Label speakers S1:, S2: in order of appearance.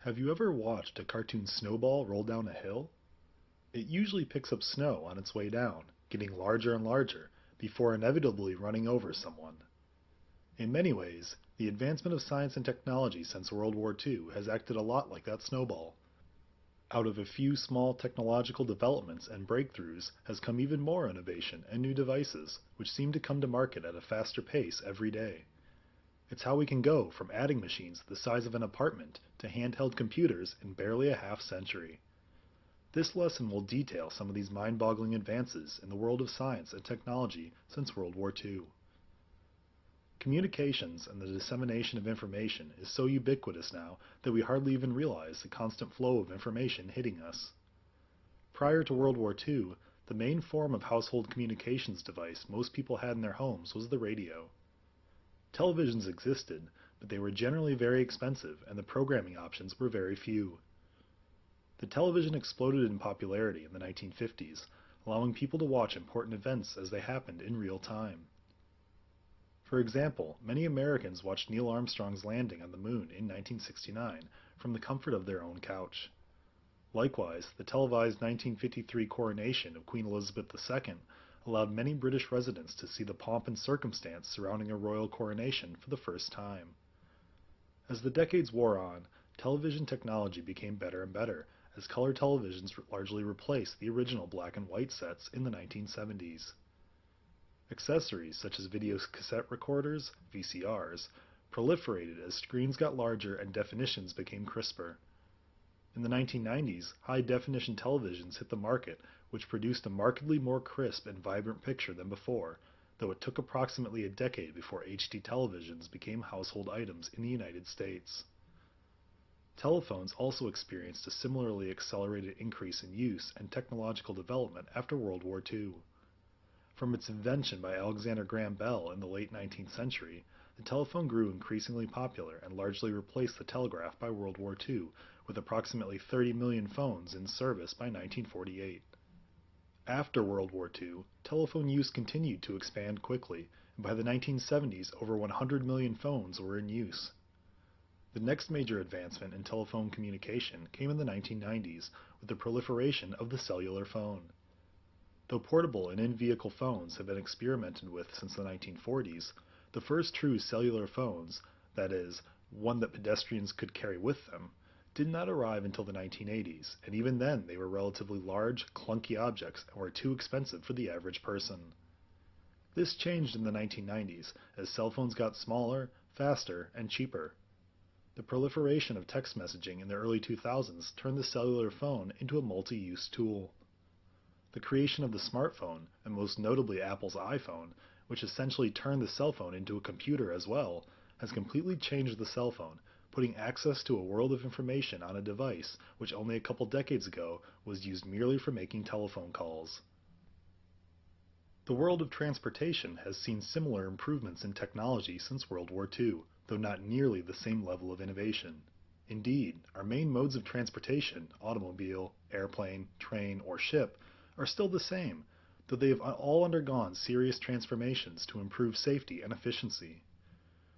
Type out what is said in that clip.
S1: Have you ever watched a cartoon snowball roll down a hill? It usually picks up snow on its way down, getting larger and larger, before inevitably running over someone. In many ways, the advancement of science and technology since World War II has acted a lot like that snowball. Out of a few small technological developments and breakthroughs has come even more innovation and new devices, which seem to come to market at a faster pace every day. It's how we can go from adding machines the size of an apartment to handheld computers in barely a half century. This lesson will detail some of these mind-boggling advances in the world of science and technology since World War II. Communications and the dissemination of information is so ubiquitous now that we hardly even realize the constant flow of information hitting us. Prior to World War II, the main form of household communications device most people had in their homes was the radio. Televisions existed, but they were generally very expensive and the programming options were very few. The television exploded in popularity in the 1950s, allowing people to watch important events as they happened in real time. For example, many Americans watched Neil Armstrong's landing on the moon in 1969 from the comfort of their own couch. Likewise, the televised 1953 coronation of Queen Elizabeth II allowed many British residents to see the pomp and circumstance surrounding a royal coronation for the first time. As the decades wore on, television technology became better and better, as color televisions largely replaced the original black and white sets in the 1970s. Accessories such as video cassette recorders, VCRs, proliferated as screens got larger and definitions became crisper. In the 1990s, high-definition televisions hit the market, which produced a markedly more crisp and vibrant picture than before, though it took approximately a decade before HD televisions became household items in the United States. Telephones also experienced a similarly accelerated increase in use and technological development after World War II. From its invention by Alexander Graham Bell in the late 19th century, the telephone grew increasingly popular and largely replaced the telegraph by World War II, with approximately 30 million phones in service by 1948. After World War II, telephone use continued to expand quickly, and by the 1970s over 100 million phones were in use. The next major advancement in telephone communication came in the 1990s with the proliferation of the cellular phone. Though portable and in-vehicle phones have been experimented with since the 1940s, the first true cellular phones, that is, one that pedestrians could carry with them, did not arrive until the 1980s, and even then they were relatively large, clunky objects and were too expensive for the average person. This changed in the 1990s as cell phones got smaller, faster, and cheaper. The proliferation of text messaging in the early 2000s turned the cellular phone into a multi-use tool. The creation of the smartphone, and most notably Apple's iPhone, which essentially turned the cell phone into a computer as well, has completely changed the cell phone, putting access to a world of information on a device which only a couple decades ago was used merely for making telephone calls. The world of transportation has seen similar improvements in technology since World War II, though not nearly the same level of innovation. Indeed, our main modes of transportation, automobile, airplane, train, or ship, are still the same, though they have all undergone serious transformations to improve safety and efficiency.